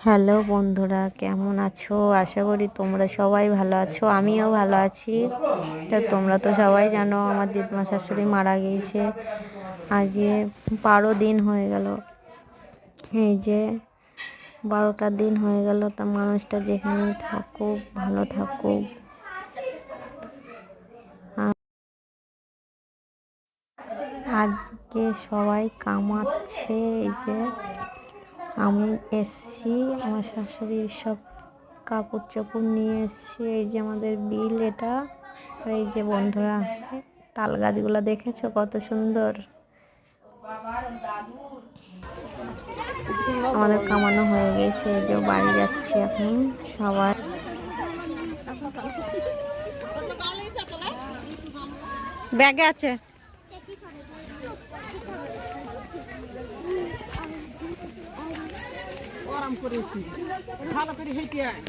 Hello বন্ধুরা, কেমন আছো? আশা করি তোমরা সবাই ভালো আছো, আমিও ভালো আছি। তা তোমরা তো সবাই জানো আমার দিদমা শাশুড়ি মারা গিয়েছে। আজকে 12 দিন হয়ে গেল। এই যে 12টা দিন হয়ে গেল। তা মানুষটা যেখানে থাকুক ভালো থাকুক। আজকে সবাই কামাচ্ছে। এই যে আমি এসছি, আমার শাশুড়ির সব কাপড় চোপড় নিয়ে এসছি। এই যে আমাদের বিল এটা। আর এই যে বন্ধুরা, তাল গাছগুলো দেখেছো কত সুন্দর। আমাদের কামানো হয়ে গেছে, এই যে বাড়ি যাচ্ছি এখন সবাই। ব্যাগে আছে। আরাম করেছি ভালো করে হেঁটে আয়।